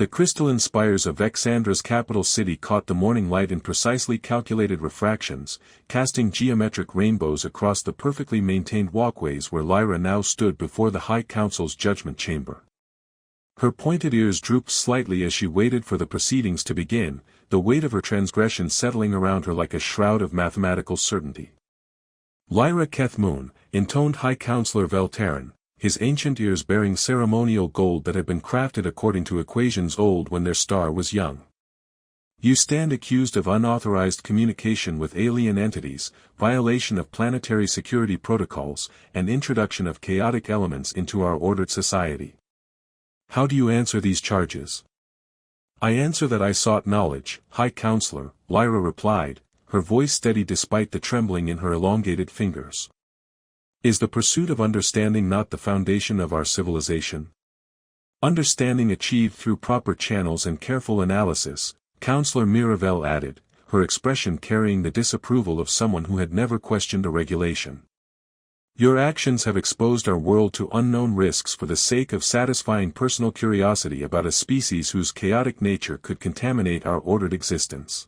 The crystalline spires of Vex'andra's capital city caught the morning light in precisely calculated refractions, casting geometric rainbows across the perfectly maintained walkways where Lyra now stood before the High Council's judgment chamber. Her pointed ears drooped slightly as she waited for the proceedings to begin, the weight of her transgression settling around her like a shroud of mathematical certainty. Lyra Keth'moon, intoned High Counselor Vel'Taran, his ancient ears bearing ceremonial gold that had been crafted according to equations old when their star was young. You stand accused of unauthorized communication with alien entities, violation of planetary security protocols, and introduction of chaotic elements into our ordered society. How do you answer these charges? I answer that I sought knowledge, High Counselor, Lyra replied, her voice steady despite the trembling in her elongated fingers. Is the pursuit of understanding not the foundation of our civilization? Understanding achieved through proper channels and careful analysis, Counselor Miravel added, her expression carrying the disapproval of someone who had never questioned a regulation. Your actions have exposed our world to unknown risks for the sake of satisfying personal curiosity about a species whose chaotic nature could contaminate our ordered existence.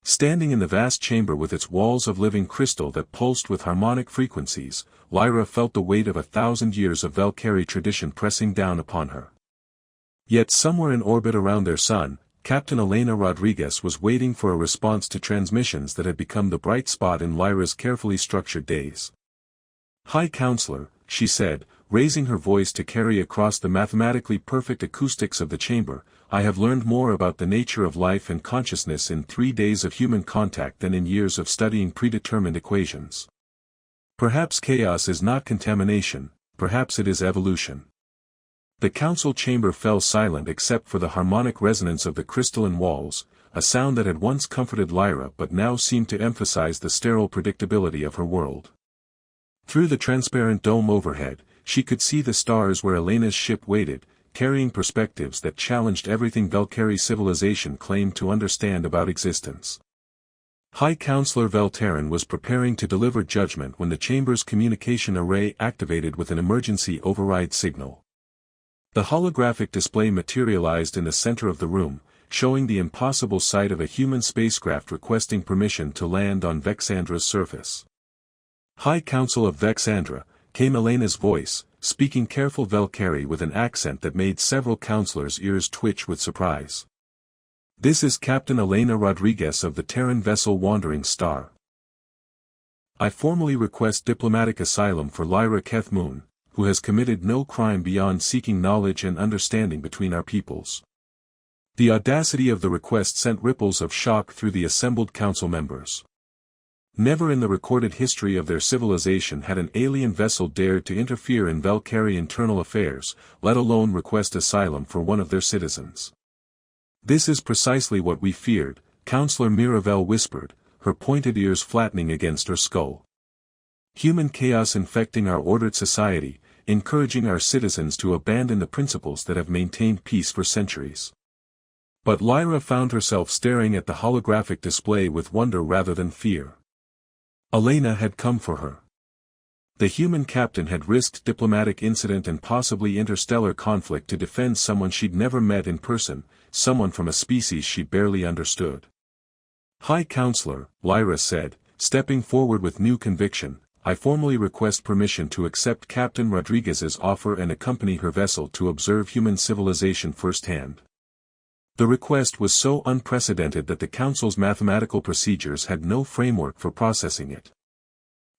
Standing in the vast chamber with its walls of living crystal that pulsed with harmonic frequencies, Lyra felt the weight of 1,000 years of Valkyrie tradition pressing down upon her. Yet somewhere in orbit around their sun, Captain Elena Rodriguez was waiting for a response to transmissions that had become the bright spot in Lyra's carefully structured days. High Counselor, she said, raising her voice to carry across the mathematically perfect acoustics of the chamber, I have learned more about the nature of life and consciousness in 3 days of human contact than in years of studying predetermined equations. Perhaps chaos is not contamination, perhaps it is evolution. The council chamber fell silent except for the harmonic resonance of the crystalline walls, a sound that had once comforted Lyra but now seemed to emphasize the sterile predictability of her world. Through the transparent dome overhead, she could see the stars where Elena's ship waited, carrying perspectives that challenged everything Valkyrie civilization claimed to understand about existence. High Counselor Vel'Taran was preparing to deliver judgment when the chamber's communication array activated with an emergency override signal. The holographic display materialized in the center of the room, showing the impossible sight of a human spacecraft requesting permission to land on Vex'andra's surface. High Council of Vex'andra, came Elena's voice, speaking careful Valkyrie with an accent that made several counselors' ears twitch with surprise. This is Captain Elena Rodriguez of the Terran vessel Wandering Star. I formally request diplomatic asylum for Lyra Keth'moon, who has committed no crime beyond seeking knowledge and understanding between our peoples. The audacity of the request sent ripples of shock through the assembled council members. Never in the recorded history of their civilization had an alien vessel dared to interfere in Valkyrie internal affairs, let alone request asylum for one of their citizens. This is precisely what we feared, Counselor Miravel whispered, her pointed ears flattening against her skull. Human chaos infecting our ordered society, encouraging our citizens to abandon the principles that have maintained peace for centuries. But Lyra found herself staring at the holographic display with wonder rather than fear. Elena had come for her. The human captain had risked diplomatic incident and possibly interstellar conflict to defend someone she'd never met in person, someone from a species she barely understood. High Counselor, Lyra said, stepping forward with new conviction, I formally request permission to accept Captain Rodriguez's offer and accompany her vessel to observe human civilization firsthand. The request was so unprecedented that the Council's mathematical procedures had no framework for processing it.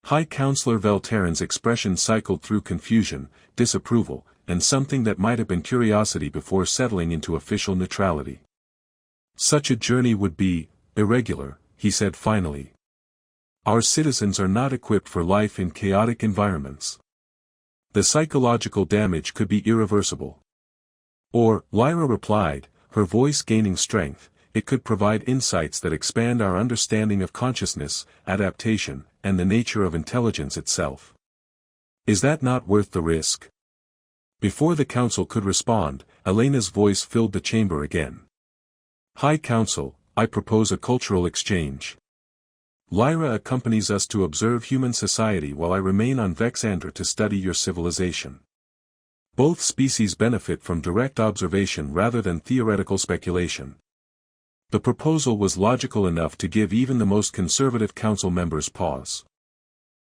High Counselor Vel'Taran's expression cycled through confusion, disapproval, and something that might have been curiosity before settling into official neutrality. Such a journey would be irregular, he said finally. Our citizens are not equipped for life in chaotic environments. The psychological damage could be irreversible. Or, Lyra replied, her voice gaining strength, it could provide insights that expand our understanding of consciousness, adaptation, and the nature of intelligence itself. Is that not worth the risk? Before the council could respond, Elena's voice filled the chamber again. High Council, I propose a cultural exchange. Lyra accompanies us to observe human society while I remain on Vex'andra to study your civilization. Both species benefit from direct observation rather than theoretical speculation. The proposal was logical enough to give even the most conservative council members pause.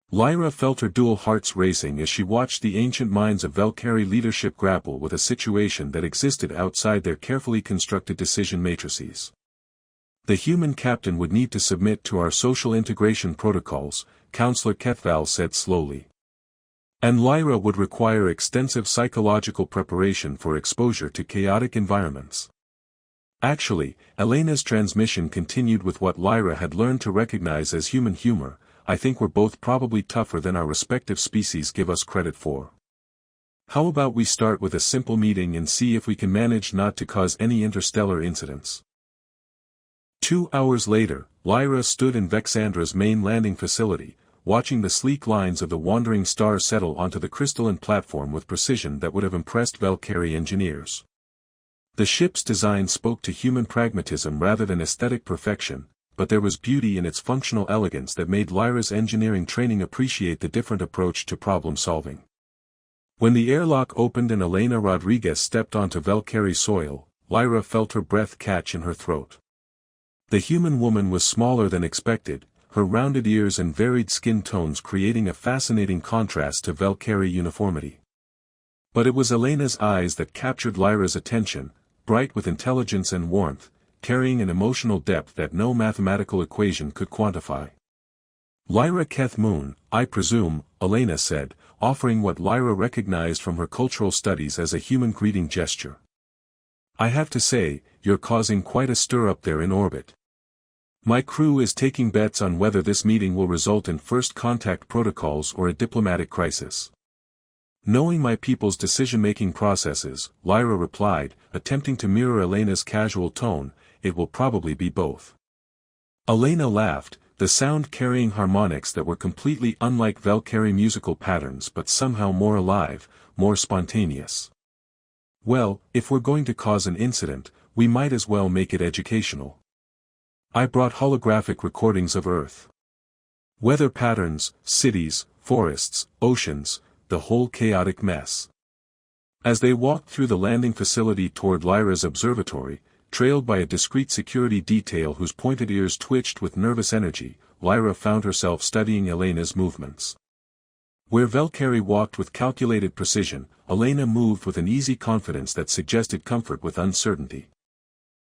Lyra felt her dual hearts racing as she watched the ancient minds of Valkyrie leadership grapple with a situation that existed outside their carefully constructed decision matrices. The human captain would need to submit to our social integration protocols, Counselor Keth'moon said slowly. And Lyra would require extensive psychological preparation for exposure to chaotic environments. Actually, Elena's transmission continued with what Lyra had learned to recognize as human humor. I think we're both probably tougher than our respective species give us credit for. How about we start with a simple meeting and see if we can manage not to cause any interstellar incidents? 2 hours later, Lyra stood in Vex'andra's main landing facility, watching the sleek lines of the wandering star settle onto the crystalline platform with precision that would have impressed Valkyrie engineers. The ship's design spoke to human pragmatism rather than aesthetic perfection, but there was beauty in its functional elegance that made Lyra's engineering training appreciate the different approach to problem-solving. When the airlock opened and Elena Rodriguez stepped onto Valkyrie soil, Lyra felt her breath catch in her throat. The human woman was smaller than expected, her rounded ears and varied skin tones creating a fascinating contrast to Valkyrie uniformity. But it was Elena's eyes that captured Lyra's attention, bright with intelligence and warmth, carrying an emotional depth that no mathematical equation could quantify. Lyra Keth'moon, I presume, Elena said, offering what Lyra recognized from her cultural studies as a human greeting gesture. I have to say, you're causing quite a stir up there in orbit. My crew is taking bets on whether this meeting will result in first contact protocols or a diplomatic crisis. Knowing my people's decision-making processes, Lyra replied, attempting to mirror Elena's casual tone, it will probably be both. Elena laughed, the sound carrying harmonics that were completely unlike Valkyrie musical patterns but somehow more alive, more spontaneous. Well, if we're going to cause an incident, we might as well make it educational. I brought holographic recordings of Earth. Weather patterns, cities, forests, oceans, the whole chaotic mess. As they walked through the landing facility toward Lyra's observatory, trailed by a discreet security detail whose pointed ears twitched with nervous energy, Lyra found herself studying Elena's movements. Where Valkyrie walked with calculated precision, Elena moved with an easy confidence that suggested comfort with uncertainty.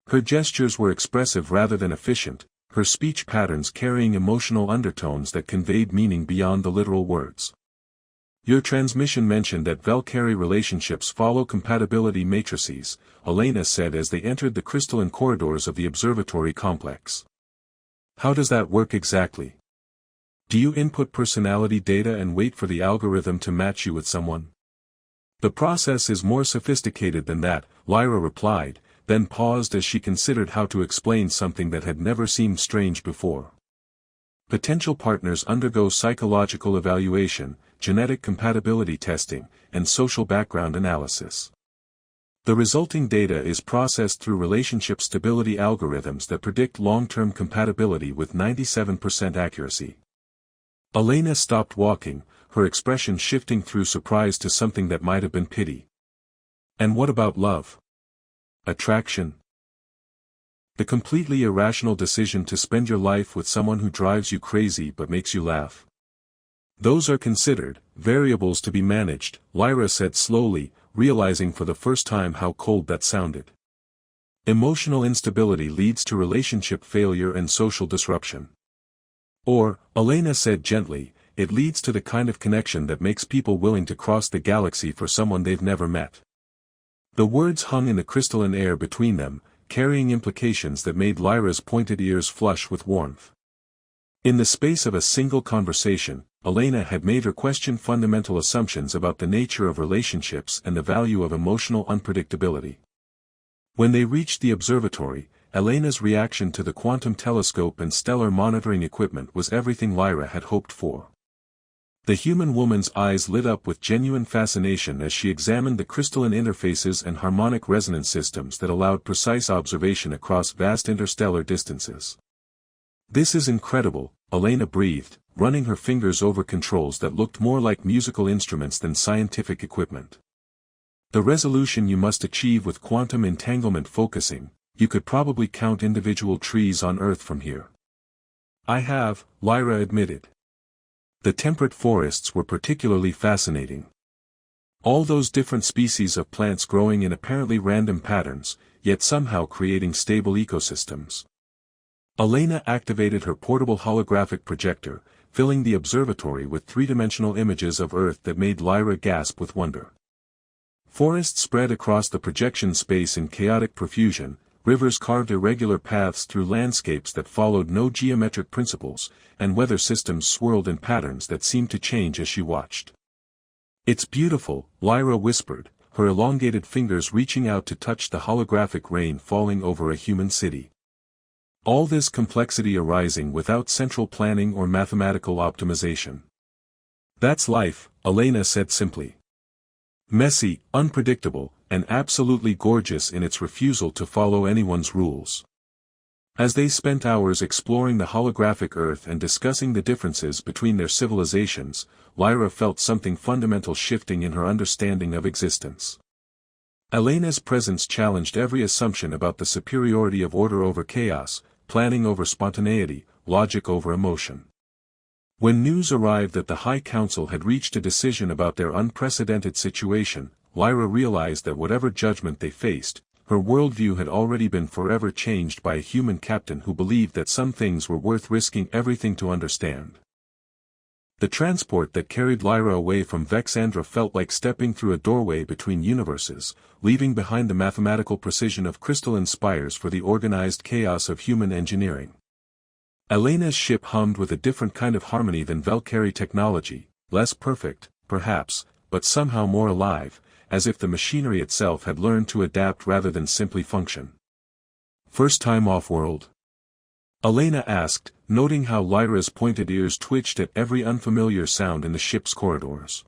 Her gestures were expressive rather than efficient, her speech patterns carrying emotional undertones that conveyed meaning beyond the literal words. Your transmission mentioned that Valkyrie relationships follow compatibility matrices, Elena said as they entered the crystalline corridors of the observatory complex. How does that work exactly? Do you input personality data and wait for the algorithm to match you with someone? The process is more sophisticated than that, Lyra replied, then paused as she considered how to explain something that had never seemed strange before. Potential partners undergo psychological evaluation, genetic compatibility testing, and social background analysis. The resulting data is processed through relationship stability algorithms that predict long-term compatibility with 97% accuracy. Elena stopped walking, her expression shifting through surprise to something that might have been pity. And what about love? Attraction? The completely irrational decision to spend your life with someone who drives you crazy but makes you laugh. Those are considered variables to be managed, Lyra said slowly, realizing for the first time how cold that sounded. Emotional instability leads to relationship failure and social disruption. Or, Elena said gently, it leads to the kind of connection that makes people willing to cross the galaxy for someone they've never met. The words hung in the crystalline air between them, carrying implications that made Lyra's pointed ears flush with warmth. In the space of a single conversation, Elena had made her question fundamental assumptions about the nature of relationships and the value of emotional unpredictability. When they reached the observatory, Elena's reaction to the quantum telescope and stellar monitoring equipment was everything Lyra had hoped for. The human woman's eyes lit up with genuine fascination as she examined the crystalline interfaces and harmonic resonance systems that allowed precise observation across vast interstellar distances. This is incredible, Elena breathed, running her fingers over controls that looked more like musical instruments than scientific equipment. The resolution you must achieve with quantum entanglement focusing, you could probably count individual trees on Earth from here. I have, Lyra admitted. The temperate forests were particularly fascinating. All those different species of plants growing in apparently random patterns, yet somehow creating stable ecosystems. Elena activated her portable holographic projector, filling the observatory with three-dimensional images of Earth that made Lyra gasp with wonder. Forests spread across the projection space in chaotic profusion, rivers carved irregular paths through landscapes that followed no geometric principles, and weather systems swirled in patterns that seemed to change as she watched. "It's beautiful," Lyra whispered, her elongated fingers reaching out to touch the holographic rain falling over a human city. All this complexity arising without central planning or mathematical optimization. "That's life," Elena said simply. "Messy, unpredictable, and absolutely gorgeous in its refusal to follow anyone's rules." As they spent hours exploring the holographic Earth and discussing the differences between their civilizations, Lyra felt something fundamental shifting in her understanding of existence. Elena's presence challenged every assumption about the superiority of order over chaos, planning over spontaneity, logic over emotion. When news arrived that the High Council had reached a decision about their unprecedented situation, Lyra realized that whatever judgment they faced, her worldview had already been forever changed by a human captain who believed that some things were worth risking everything to understand. The transport that carried Lyra away from Vex'andra felt like stepping through a doorway between universes, leaving behind the mathematical precision of crystalline spires for the organized chaos of human engineering. Elena's ship hummed with a different kind of harmony than Valkyrie technology, less perfect, perhaps, but somehow more alive, as if the machinery itself had learned to adapt rather than simply function. "First time off-world?" Elena asked, noting how Lyra's pointed ears twitched at every unfamiliar sound in the ship's corridors.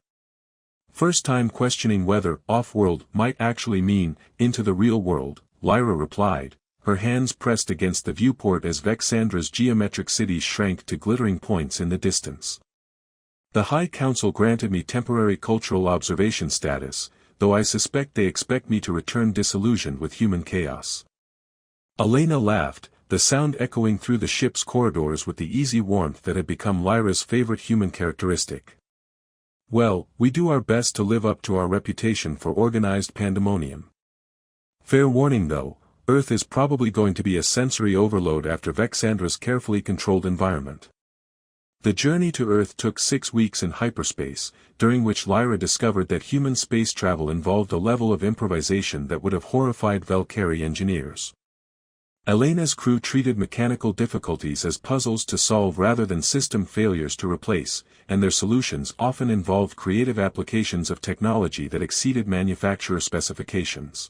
"First time questioning whether off-world might actually mean into the real world," Lyra replied, her hands pressed against the viewport as Vex'andra's geometric cities shrank to glittering points in the distance. "The High Council granted me temporary cultural observation status, though I suspect they expect me to return disillusioned with human chaos." Elena laughed, the sound echoing through the ship's corridors with the easy warmth that had become Lyra's favorite human characteristic. "Well, we do our best to live up to our reputation for organized pandemonium. Fair warning though, Earth is probably going to be a sensory overload after Vex'andra's carefully controlled environment." The journey to Earth took 6 weeks in hyperspace, during which Lyra discovered that human space travel involved a level of improvisation that would have horrified Valkyrie engineers. Elena's crew treated mechanical difficulties as puzzles to solve rather than system failures to replace, and their solutions often involved creative applications of technology that exceeded manufacturer specifications.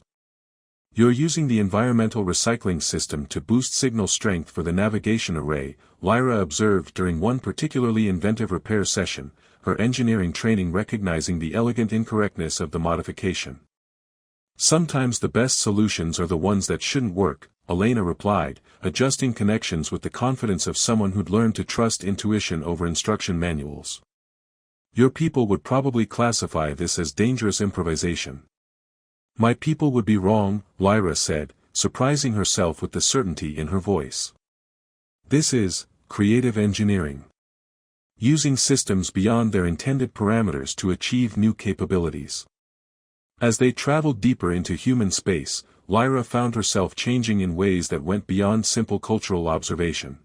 "You're using the environmental recycling system to boost signal strength for the navigation array," Lyra observed during one particularly inventive repair session, her engineering training recognizing the elegant incorrectness of the modification. "Sometimes the best solutions are the ones that shouldn't work," Elena replied, adjusting connections with the confidence of someone who'd learned to trust intuition over instruction manuals. "Your people would probably classify this as dangerous improvisation." "My people would be wrong," Lyra said, surprising herself with the certainty in her voice. "This is creative engineering. Using systems beyond their intended parameters to achieve new capabilities." As they traveled deeper into human space, Lyra found herself changing in ways that went beyond simple cultural observation.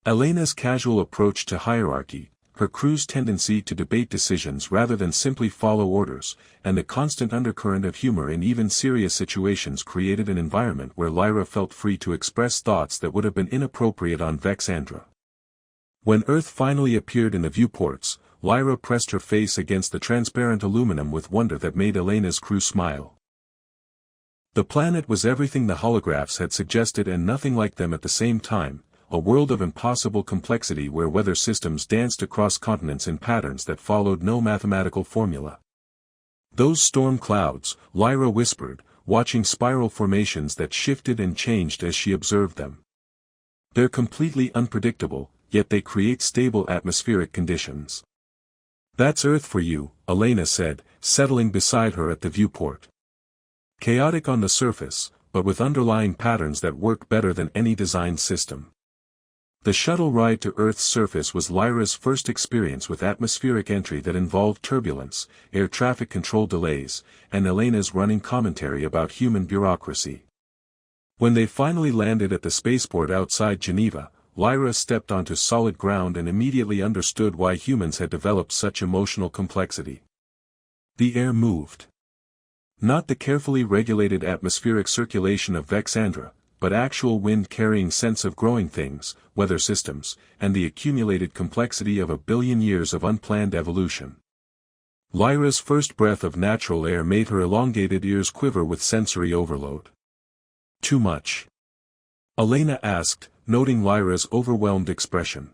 Elena's casual approach to hierarchy, her crew's tendency to debate decisions rather than simply follow orders, and the constant undercurrent of humor in even serious situations created an environment where Lyra felt free to express thoughts that would have been inappropriate on Vex'andra. When Earth finally appeared in the viewports, Lyra pressed her face against the transparent aluminum with wonder that made Elena's crew smile. The planet was everything the holographs had suggested and nothing like them at the same time, a world of impossible complexity where weather systems danced across continents in patterns that followed no mathematical formula. "Those storm clouds," Lyra whispered, watching spiral formations that shifted and changed as she observed them. "They're completely unpredictable, yet they create stable atmospheric conditions." That's Earth for you, Elena said, settling beside her at the viewport. Chaotic on the surface, but with underlying patterns that work better than any design system. The shuttle ride to Earth's surface was Lyra's first experience with atmospheric entry that involved turbulence, air traffic control delays, and Elena's running commentary about human bureaucracy. When they finally landed at the spaceport outside Geneva, Lyra stepped onto solid ground and immediately understood why humans had developed such emotional complexity. The air moved. Not the carefully regulated atmospheric circulation of Vex'andra, but actual wind-carrying sense of growing things, weather systems, and the accumulated complexity of a billion years of unplanned evolution. Lyra's first breath of natural air made her elongated ears quiver with sensory overload. Too much? Elena asked, noting Lyra's overwhelmed expression.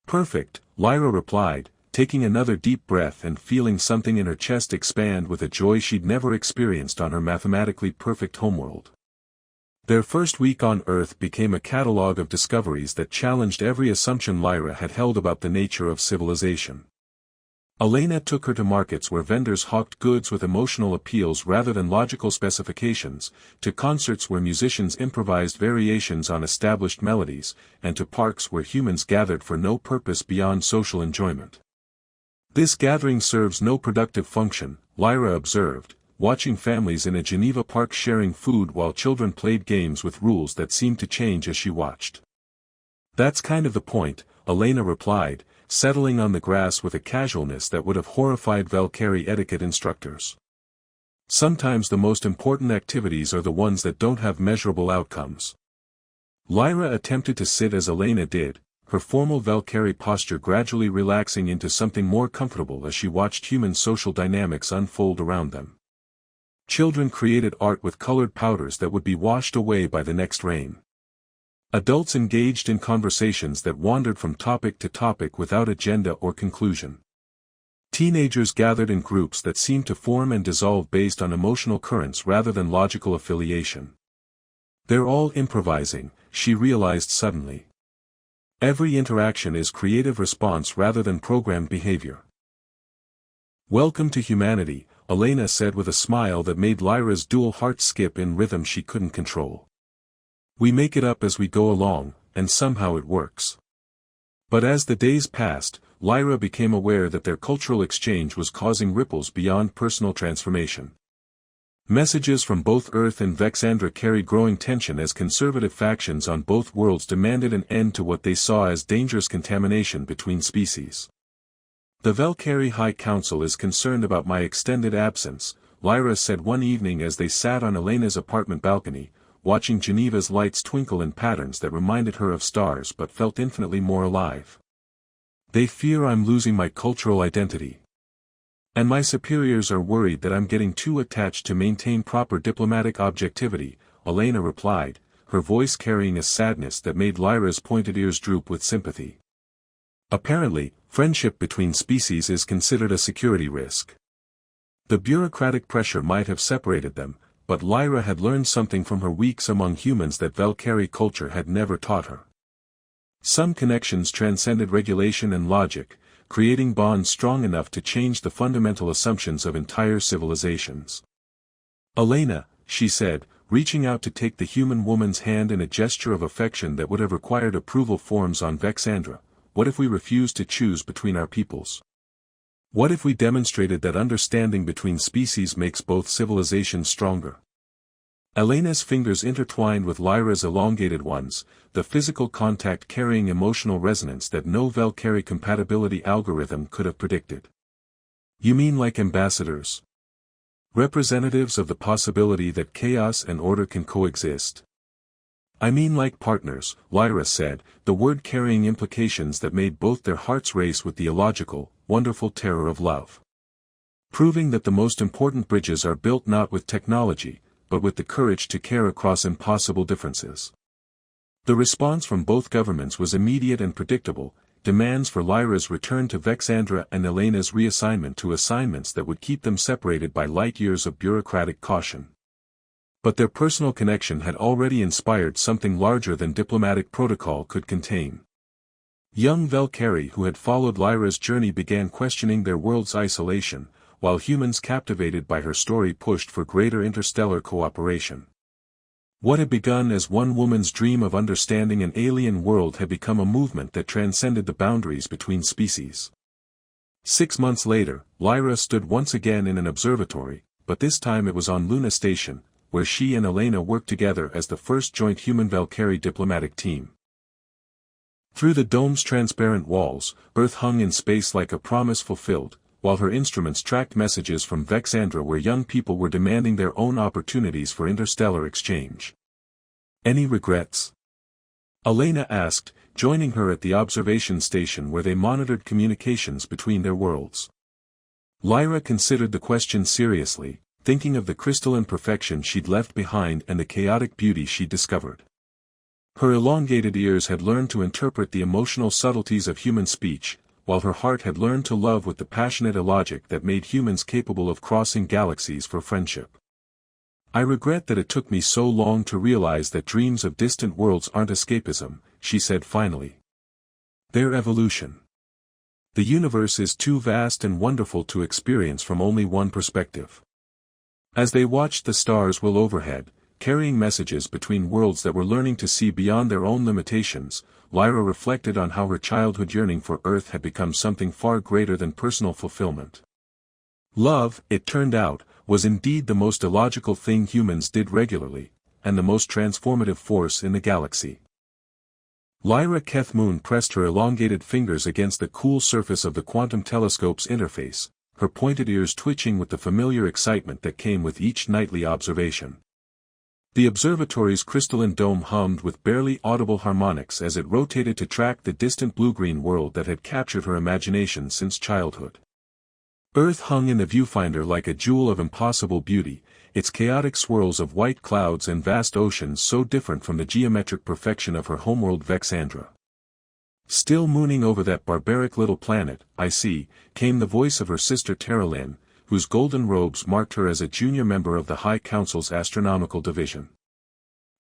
Perfect, Lyra replied, taking another deep breath and feeling something in her chest expand with a joy she'd never experienced on her mathematically perfect homeworld. Their first week on Earth became a catalogue of discoveries that challenged every assumption Lyra had held about the nature of civilization. Elena took her to markets where vendors hawked goods with emotional appeals rather than logical specifications, to concerts where musicians improvised variations on established melodies, and to parks where humans gathered for no purpose beyond social enjoyment. This gathering serves no productive function, Lyra observed, watching families in a Geneva park sharing food while children played games with rules that seemed to change as she watched. That's kind of the point, Elena replied, settling on the grass with a casualness that would have horrified Valkyrie etiquette instructors. Sometimes the most important activities are the ones that don't have measurable outcomes. Lyra attempted to sit as Elena did, her formal Valkyrie posture gradually relaxing into something more comfortable as she watched human social dynamics unfold around them. Children created art with colored powders that would be washed away by the next rain. Adults engaged in conversations that wandered from topic to topic without agenda or conclusion. Teenagers gathered in groups that seemed to form and dissolve based on emotional currents rather than logical affiliation. They're all improvising, she realized suddenly. Every interaction is creative response rather than programmed behavior. Welcome to humanity, Elena said with a smile that made Lyra's dual heart skip in rhythm she couldn't control. We make it up as we go along, and somehow it works. But as the days passed, Lyra became aware that their cultural exchange was causing ripples beyond personal transformation. Messages from both Earth and Vex'andra carried growing tension as conservative factions on both worlds demanded an end to what they saw as dangerous contamination between species. The Valkyrie High Council is concerned about my extended absence, Lyra said one evening as they sat on Elena's apartment balcony, watching Geneva's lights twinkle in patterns that reminded her of stars but felt infinitely more alive. They fear I'm losing my cultural identity. And my superiors are worried that I'm getting too attached to maintain proper diplomatic objectivity, Elena replied, her voice carrying a sadness that made Lyra's pointed ears droop with sympathy. Apparently, friendship between species is considered a security risk. The bureaucratic pressure might have separated them, but Lyra had learned something from her weeks among humans that Valkyrie culture had never taught her. Some connections transcended regulation and logic, creating bonds strong enough to change the fundamental assumptions of entire civilizations. Elena, she said, reaching out to take the human woman's hand in a gesture of affection that would have required approval forms on Vex'andra, what if we refused to choose between our peoples? What if we demonstrated that understanding between species makes both civilizations stronger? Elena's fingers intertwined with Lyra's elongated ones, the physical contact carrying emotional resonance that no Valkyrie compatibility algorithm could have predicted. You mean like ambassadors? Representatives of the possibility that chaos and order can coexist? I mean like partners, Lyra said, the word carrying implications that made both their hearts race with the illogical, wonderful terror of love. Proving that the most important bridges are built not with technology, but with the courage to care across impossible differences. The response from both governments was immediate and predictable, demands for Lyra's return to Vex'andra and Elena's reassignment to assignments that would keep them separated by light years of bureaucratic caution. But their personal connection had already inspired something larger than diplomatic protocol could contain. Young Valkyrie who had followed Lyra's journey began questioning their world's isolation, while humans captivated by her story pushed for greater interstellar cooperation. What had begun as one woman's dream of understanding an alien world had become a movement that transcended the boundaries between species. 6 months later, Lyra stood once again in an observatory, but this time it was on Luna Station, where she and Elena worked together as the first joint human-Valkyrie diplomatic team. Through the dome's transparent walls, Earth hung in space like a promise fulfilled, while her instruments tracked messages from Vex'andra where young people were demanding their own opportunities for interstellar exchange. Any regrets? Elena asked, joining her at the observation station where they monitored communications between their worlds. Lyra considered the question seriously, thinking of the crystalline perfection she'd left behind and the chaotic beauty she'd discovered. Her elongated ears had learned to interpret the emotional subtleties of human speech, while her heart had learned to love with the passionate illogic that made humans capable of crossing galaxies for friendship. I regret that it took me so long to realize that dreams of distant worlds aren't escapism, she said finally. They're evolution. The universe is too vast and wonderful to experience from only one perspective. As they watched the stars wheel overhead, carrying messages between worlds that were learning to see beyond their own limitations, Lyra reflected on how her childhood yearning for Earth had become something far greater than personal fulfillment. Love, it turned out, was indeed the most illogical thing humans did regularly, and the most transformative force in the galaxy. Lyra Keth'moon pressed her elongated fingers against the cool surface of the quantum telescope's interface, her pointed ears twitching with the familiar excitement that came with each nightly observation. The observatory's crystalline dome hummed with barely audible harmonics as it rotated to track the distant blue-green world that had captured her imagination since childhood. Earth hung in the viewfinder like a jewel of impossible beauty, its chaotic swirls of white clouds and vast oceans so different from the geometric perfection of her homeworld Vex'andra. Still mooning over that barbaric little planet, I see, came the voice of her sister Teralyn, whose golden robes marked her as a junior member of the High Council's astronomical division.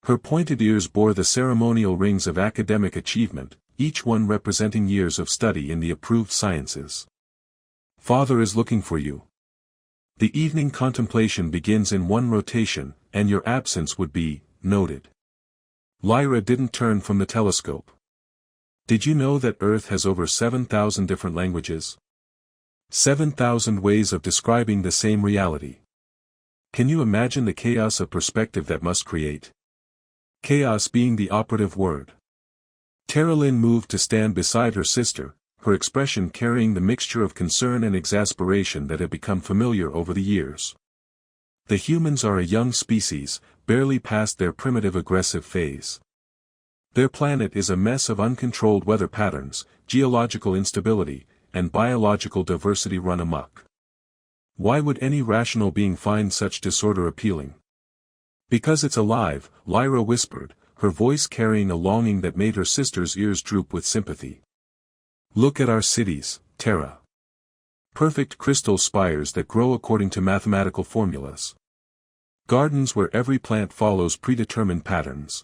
Her pointed ears bore the ceremonial rings of academic achievement, each one representing years of study in the approved sciences. Father is looking for you. The evening contemplation begins in one rotation, and your absence would be noted. Lyra didn't turn from the telescope. Did you know that Earth has over 7,000 different languages? 7,000 ways of describing the same reality. Can you imagine the chaos of perspective that must create? Chaos being the operative word. Teralyn moved to stand beside her sister, her expression carrying the mixture of concern and exasperation that had become familiar over the years. The humans are a young species, barely past their primitive aggressive phase. Their planet is a mess of uncontrolled weather patterns, geological instability, and biological diversity run amok. Why would any rational being find such disorder appealing? Because it's alive, Lyra whispered, her voice carrying a longing that made her sister's ears droop with sympathy. Look at our cities, Terra. Perfect crystal spires that grow according to mathematical formulas. Gardens where every plant follows predetermined patterns.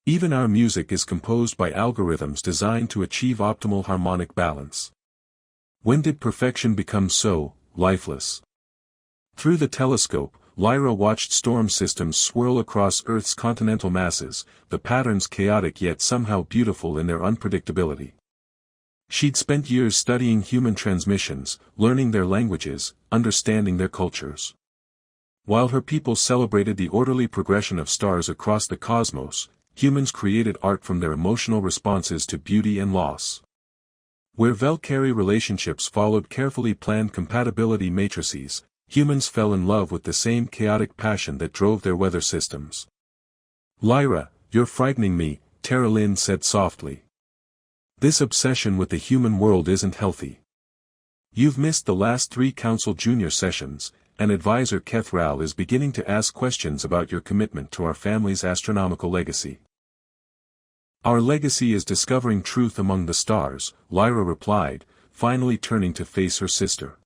Even our music is composed by algorithms designed to achieve optimal harmonic balance. When did perfection become so lifeless? Through the telescope, Lyra watched storm systems swirl across Earth's continental masses, the patterns chaotic yet somehow beautiful in their unpredictability. She'd spent years studying human transmissions, learning their languages, understanding their cultures. While her people celebrated the orderly progression of stars across the cosmos, humans created art from their emotional responses to beauty and loss. Where Valkyrie relationships followed carefully planned compatibility matrices, humans fell in love with the same chaotic passion that drove their weather systems. Lyra, you're frightening me, Teralyn said softly. This obsession with the human world isn't healthy. You've missed the last 3 council junior sessions, and advisor Keth'ral is beginning to ask questions about your commitment to our family's astronomical legacy. Our legacy is discovering truth among the stars, Lyra replied, finally turning to face her sister.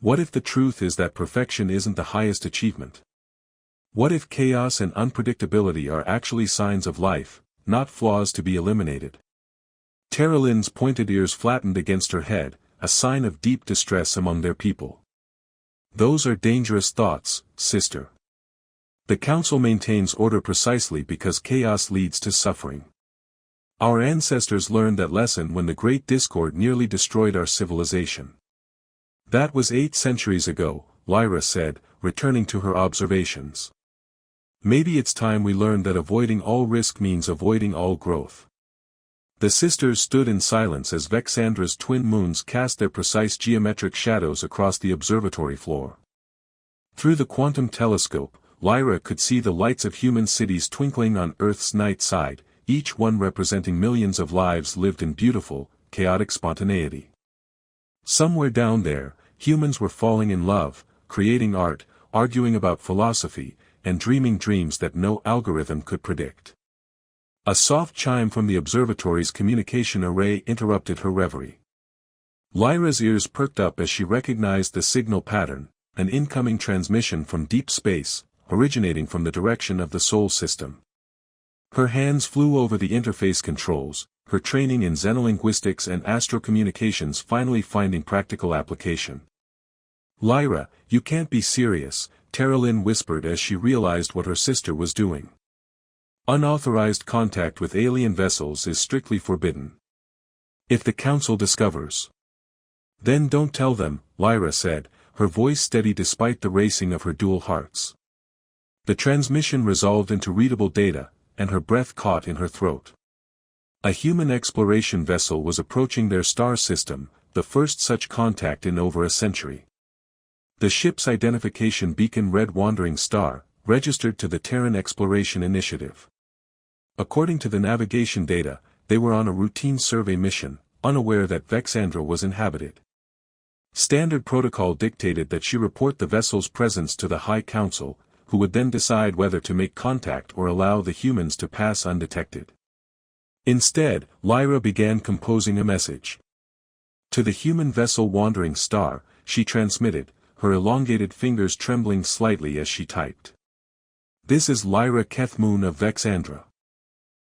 What if the truth is that perfection isn't the highest achievement? What if chaos and unpredictability are actually signs of life, not flaws to be eliminated? Lynn's pointed ears flattened against her head, a sign of deep distress among their people. Those are dangerous thoughts, sister. The council maintains order precisely because chaos leads to suffering. Our ancestors learned that lesson when the Great Discord nearly destroyed our civilization. That was 8 centuries ago, Lyra said, returning to her observations. Maybe it's time we learned that avoiding all risk means avoiding all growth. The sisters stood in silence as Vex'andra's twin moons cast their precise geometric shadows across the observatory floor. Through the quantum telescope, Lyra could see the lights of human cities twinkling on Earth's night side, each one representing millions of lives lived in beautiful, chaotic spontaneity. Somewhere down there, humans were falling in love, creating art, arguing about philosophy, and dreaming dreams that no algorithm could predict. A soft chime from the observatory's communication array interrupted her reverie. Lyra's ears perked up as she recognized the signal pattern, an incoming transmission from deep space, originating from the direction of the Sol system. Her hands flew over the interface controls, her training in xenolinguistics and astrocommunications finally finding practical application. Lyra, you can't be serious, Lynn whispered as she realized what her sister was doing. Unauthorized contact with alien vessels is strictly forbidden. If the council discovers. Then don't tell them, Lyra said, her voice steady despite the racing of her dual hearts. The transmission resolved into readable data, and her breath caught in her throat. A human exploration vessel was approaching their star system, the first such contact in over a century. The ship's identification beacon read Wandering Star, registered to the Terran Exploration Initiative. According to the navigation data, they were on a routine survey mission, unaware that Vex'andra was inhabited. Standard protocol dictated that she report the vessel's presence to the High Council, who would then decide whether to make contact or allow the humans to pass undetected. Instead, Lyra began composing a message. To the human vessel Wandering Star, she transmitted, her elongated fingers trembling slightly as she typed. This is Lyra Keth'moon of Vex'andra.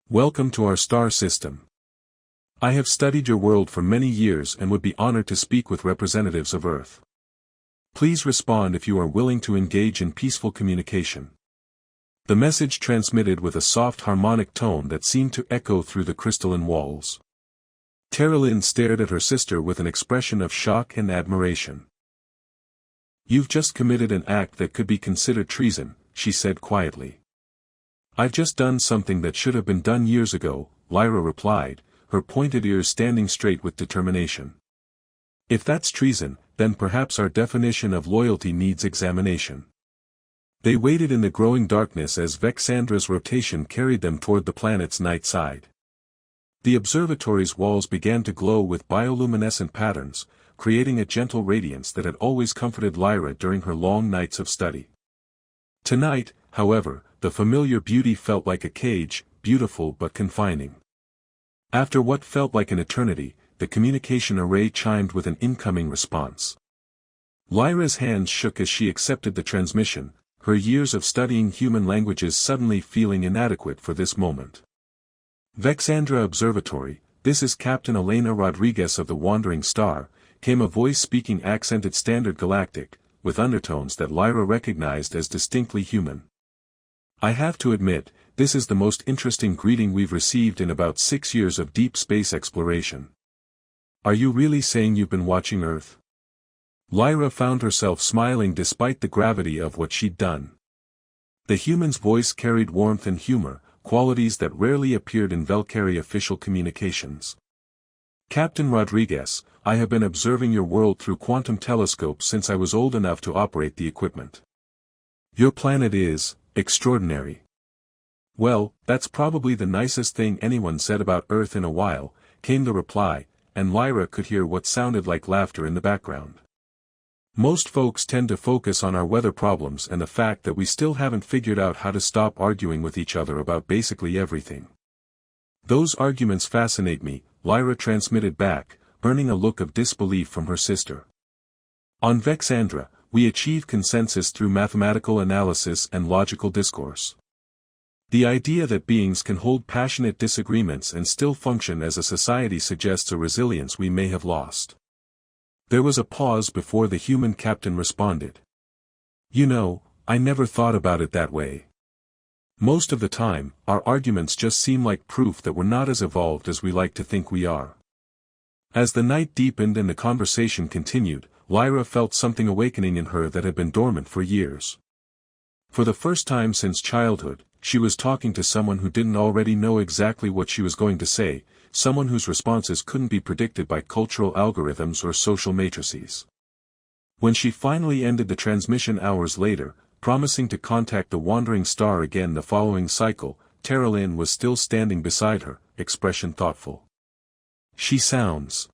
Welcome to our star system. I have studied your world for many years and would be honored to speak with representatives of Earth. Please respond if you are willing to engage in peaceful communication. The message transmitted with a soft harmonic tone that seemed to echo through the crystalline walls. Lynn stared at her sister with an expression of shock and admiration. You've just committed an act that could be considered treason, she said quietly. I've just done something that should have been done years ago, Lyra replied, her pointed ears standing straight with determination. If that's treason, then perhaps our definition of loyalty needs examination. They waited in the growing darkness as Vex'andra's rotation carried them toward the planet's night side. The observatory's walls began to glow with bioluminescent patterns, creating a gentle radiance that had always comforted Lyra during her long nights of study. Tonight, however, the familiar beauty felt like a cage, beautiful but confining. After what felt like an eternity, the communication array chimed with an incoming response. Lyra's hands shook as she accepted the transmission, her years of studying human languages suddenly feeling inadequate for this moment. Vex'andra Observatory, this is Captain Elena Rodriguez of the Wandering Star, came a voice speaking accented Standard Galactic, with undertones that Lyra recognized as distinctly human. I have to admit, this is the most interesting greeting we've received in about 6 years of deep space exploration. Are you really saying you've been watching Earth? Lyra found herself smiling despite the gravity of what she'd done. The human's voice carried warmth and humor, qualities that rarely appeared in Valkyrie official communications. Captain Rodriguez, I have been observing your world through quantum telescopes since I was old enough to operate the equipment. Your planet is extraordinary. Well, that's probably the nicest thing anyone said about Earth in a while, came the reply, and Lyra could hear what sounded like laughter in the background. Most folks tend to focus on our weather problems and the fact that we still haven't figured out how to stop arguing with each other about basically everything. Those arguments fascinate me, Lyra transmitted back, earning a look of disbelief from her sister. On Vex'andra, we achieve consensus through mathematical analysis and logical discourse. The idea that beings can hold passionate disagreements and still function as a society suggests a resilience we may have lost. There was a pause before the human captain responded. You know, I never thought about it that way. Most of the time, our arguments just seem like proof that we're not as evolved as we like to think we are. As the night deepened and the conversation continued, Lyra felt something awakening in her that had been dormant for years. For the first time since childhood, she was talking to someone who didn't already know exactly what she was going to say, someone whose responses couldn't be predicted by cultural algorithms or social matrices. When she finally ended the transmission hours later, promising to contact the wandering star again the following cycle, Terralyn was still standing beside her, expression thoughtful. She sounds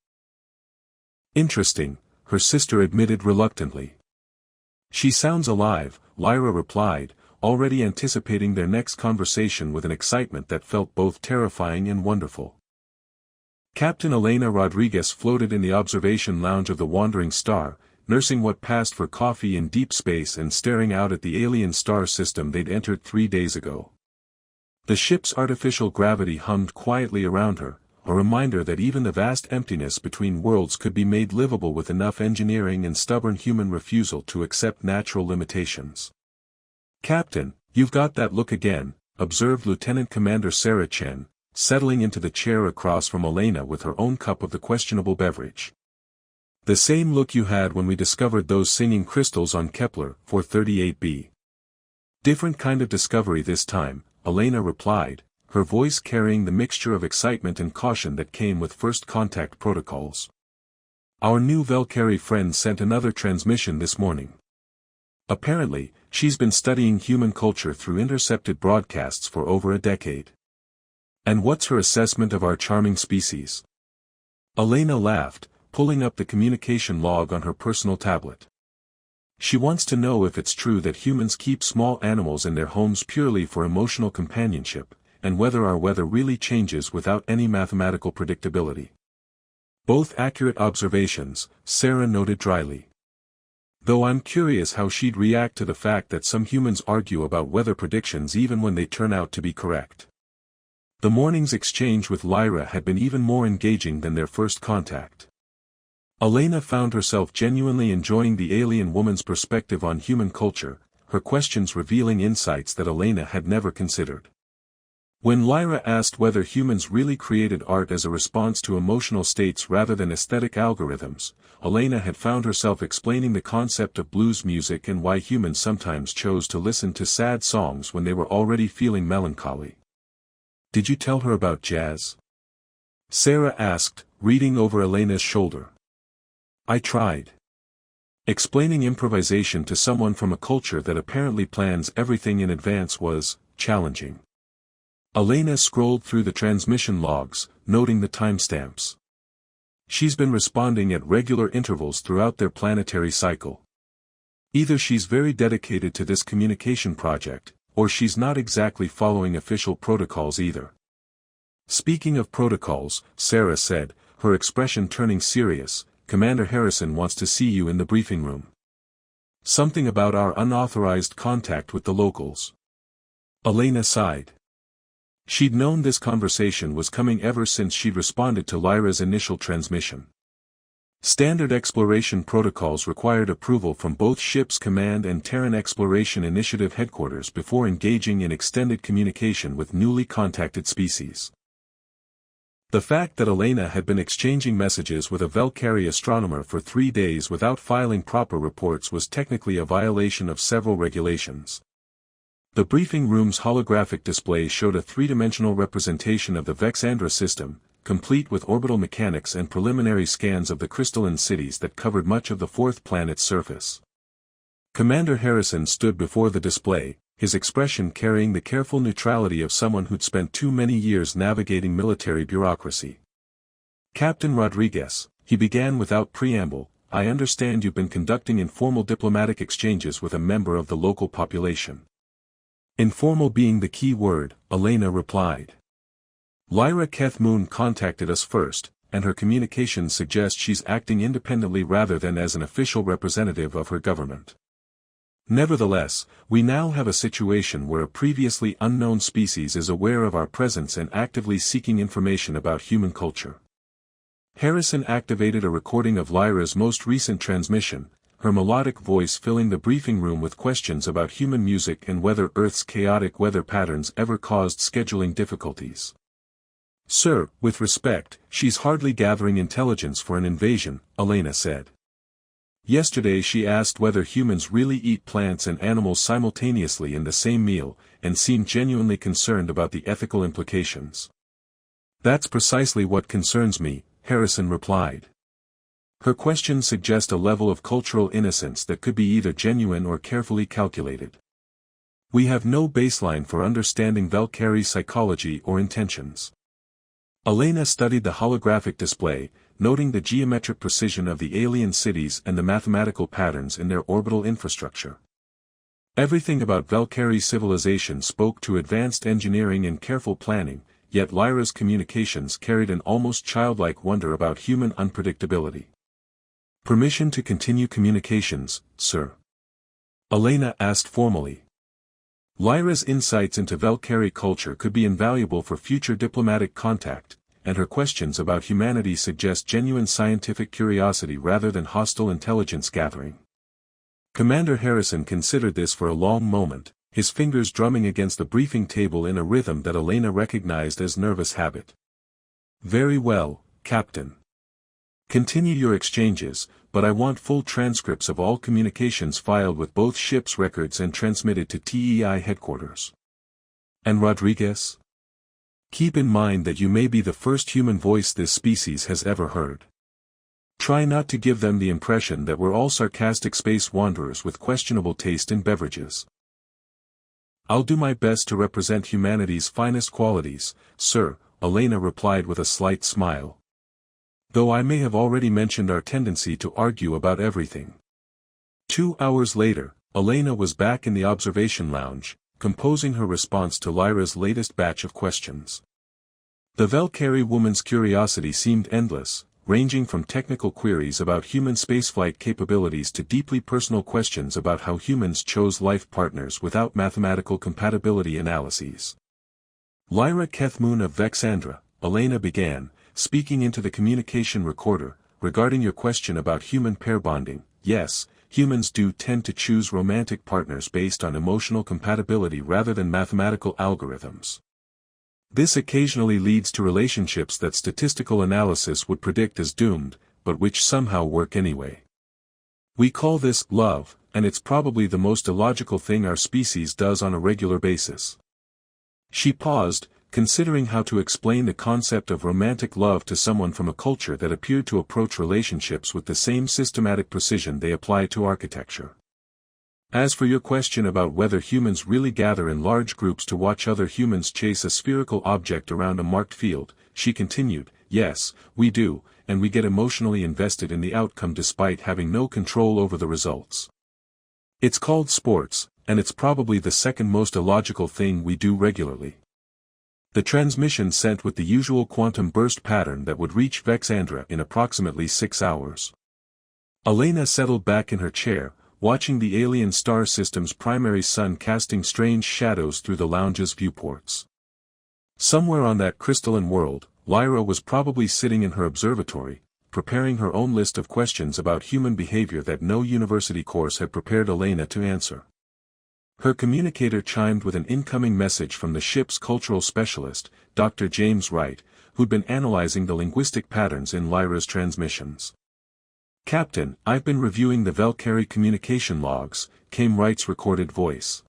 interesting, her sister admitted reluctantly. She sounds alive, Lyra replied, already anticipating their next conversation with an excitement that felt both terrifying and wonderful. Captain Elena Rodriguez floated in the observation lounge of the wandering star, nursing what passed for coffee in deep space and staring out at the alien star system they'd entered 3 days ago. The ship's artificial gravity hummed quietly around her, a reminder that even the vast emptiness between worlds could be made livable with enough engineering and stubborn human refusal to accept natural limitations. Captain, you've got that look again, observed Lieutenant Commander Sarah Chen, settling into the chair across from Elena with her own cup of the questionable beverage. The same look you had when we discovered those singing crystals on Kepler 438b. Different kind of discovery this time, Elena replied, her voice carrying the mixture of excitement and caution that came with first contact protocols. Our new Valkyrie friend sent another transmission this morning. Apparently, she's been studying human culture through intercepted broadcasts for over a decade. And what's her assessment of our charming species? Elena laughed, pulling up the communication log on her personal tablet. She wants to know if it's true that humans keep small animals in their homes purely for emotional companionship, and whether our weather really changes without any mathematical predictability. Both accurate observations, Sarah noted dryly. Though I'm curious how she'd react to the fact that some humans argue about weather predictions even when they turn out to be correct. The morning's exchange with Lyra had been even more engaging than their first contact. Elena found herself genuinely enjoying the alien woman's perspective on human culture, her questions revealing insights that Elena had never considered. When Lyra asked whether humans really created art as a response to emotional states rather than aesthetic algorithms, Elena had found herself explaining the concept of blues music and why humans sometimes chose to listen to sad songs when they were already feeling melancholy. Did you tell her about jazz? Sarah asked, reading over Elena's shoulder. I tried. Explaining improvisation to someone from a culture that apparently plans everything in advance was challenging. Elena scrolled through the transmission logs, noting the timestamps. She's been responding at regular intervals throughout their planetary cycle. Either she's very dedicated to this communication project, or she's not exactly following official protocols either. Speaking of protocols, Sarah said, her expression turning serious, Commander Harrison wants to see you in the briefing room. Something about our unauthorized contact with the locals. Elena sighed. She'd known this conversation was coming ever since she'd responded to Lyra's initial transmission. Standard exploration protocols required approval from both ship's command and Terran Exploration Initiative headquarters before engaging in extended communication with newly contacted species. The fact that Elena had been exchanging messages with a Valkyrie astronomer for 3 days without filing proper reports was technically a violation of several regulations. The briefing room's holographic display showed a three-dimensional representation of the Vex'andra system, complete with orbital mechanics and preliminary scans of the crystalline cities that covered much of the fourth planet's surface. Commander Harrison stood before the display, his expression carrying the careful neutrality of someone who'd spent too many years navigating military bureaucracy. Captain Rodriguez, he began without preamble, I understand you've been conducting informal diplomatic exchanges with a member of the local population. Informal being the key word, Elena replied. Lyra Keth'moon contacted us first, and her communications suggest she's acting independently rather than as an official representative of her government. Nevertheless, we now have a situation where a previously unknown species is aware of our presence and actively seeking information about human culture. Harrison activated a recording of Lyra's most recent transmission, her melodic voice filling the briefing room with questions about human music and whether Earth's chaotic weather patterns ever caused scheduling difficulties. "Sir, with respect, she's hardly gathering intelligence for an invasion," Elena said. "Yesterday she asked whether humans really eat plants and animals simultaneously in the same meal, and seemed genuinely concerned about the ethical implications." "That's precisely what concerns me," Harrison replied. Her questions suggest a level of cultural innocence that could be either genuine or carefully calculated. We have no baseline for understanding Valkyrie's psychology or intentions. Elena studied the holographic display, noting the geometric precision of the alien cities and the mathematical patterns in their orbital infrastructure. Everything about Valkyrie's civilization spoke to advanced engineering and careful planning, yet Lyra's communications carried an almost childlike wonder about human unpredictability. "Permission to continue communications, sir?" Elena asked formally. Lyra's insights into Valkyrie culture could be invaluable for future diplomatic contact, and her questions about humanity suggest genuine scientific curiosity rather than hostile intelligence gathering. Commander Harrison considered this for a long moment, his fingers drumming against the briefing table in a rhythm that Elena recognized as nervous habit. "Very well, Captain. Continue your exchanges, but I want full transcripts of all communications filed with both ships' records and transmitted to TEI headquarters." "And Rodriguez? Keep in mind that you may be the first human voice this species has ever heard. Try not to give them the impression that we're all sarcastic space wanderers with questionable taste in beverages." "I'll do my best to represent humanity's finest qualities, sir," Elena replied with a slight smile. "Though I may have already mentioned our tendency to argue about everything." 2 hours later, Elena was back in the observation lounge, composing her response to Lyra's latest batch of questions. The Valkyrie woman's curiosity seemed endless, ranging from technical queries about human spaceflight capabilities to deeply personal questions about how humans chose life partners without mathematical compatibility analyses. "Lyra Keth'moon of Vex'andra," Elena began, speaking into the communication recorder, "regarding your question about human pair bonding, yes, humans do tend to choose romantic partners based on emotional compatibility rather than mathematical algorithms. This occasionally leads to relationships that statistical analysis would predict as doomed, but which somehow work anyway. We call this love, and it's probably the most illogical thing our species does on a regular basis." She paused, considering how to explain the concept of romantic love to someone from a culture that appeared to approach relationships with the same systematic precision they apply to architecture. "As for your question about whether humans really gather in large groups to watch other humans chase a spherical object around a marked field," she continued, "yes, we do, and we get emotionally invested in the outcome despite having no control over the results. It's called sports, and it's probably the second most illogical thing we do regularly." The transmission sent with the usual quantum burst pattern that would reach Vex'andra in approximately 6 hours. Elena settled back in her chair, watching the alien star system's primary sun casting strange shadows through the lounge's viewports. Somewhere on that crystalline world, Lyra was probably sitting in her observatory, preparing her own list of questions about human behavior that no university course had prepared Elena to answer. Her communicator chimed with an incoming message from the ship's cultural specialist, Dr. James Wright, who'd been analyzing the linguistic patterns in Lyra's transmissions. "Captain, I've been reviewing the Valkyrie communication logs," came Wright's recorded voice.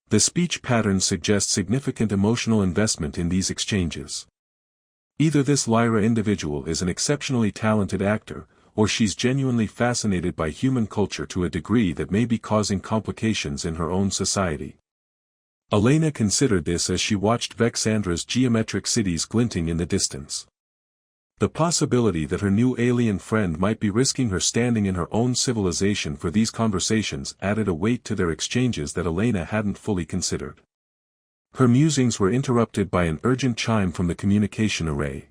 "The speech patterns suggest significant emotional investment in these exchanges. Either this Lyra individual is an exceptionally talented actor, or she's genuinely fascinated by human culture to a degree that may be causing complications in her own society." Elena considered this as she watched Vex'andra's geometric cities glinting in the distance. The possibility that her new alien friend might be risking her standing in her own civilization for these conversations added a weight to their exchanges that Elena hadn't fully considered. Her musings were interrupted by an urgent chime from the communication array.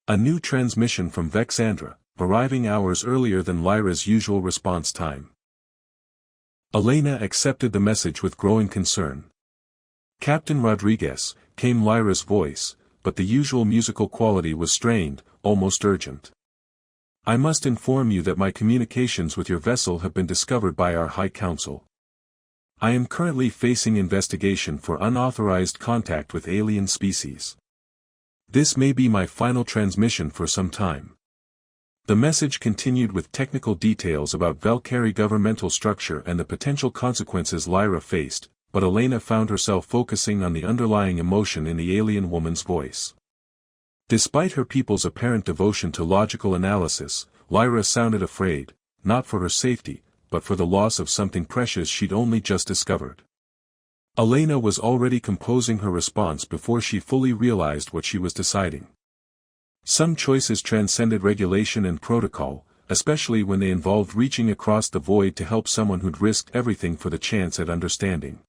A new transmission from Vex'andra, arriving hours earlier than Lyra's usual response time. Elena accepted the message with growing concern. "Captain Rodriguez," came Lyra's voice, but the usual musical quality was strained, almost urgent. "I must inform you that my communications with your vessel have been discovered by our High Council. I am currently facing investigation for unauthorized contact with alien species. This may be my final transmission for some time." The message continued with technical details about Valkyrie governmental structure and the potential consequences Lyra faced, but Elena found herself focusing on the underlying emotion in the alien woman's voice. Despite her people's apparent devotion to logical analysis, Lyra sounded afraid, not for her safety, but for the loss of something precious she'd only just discovered. Elena was already composing her response before she fully realized what she was deciding. Some choices transcended regulation and protocol, especially when they involved reaching across the void to help someone who'd risked everything for the chance at understanding.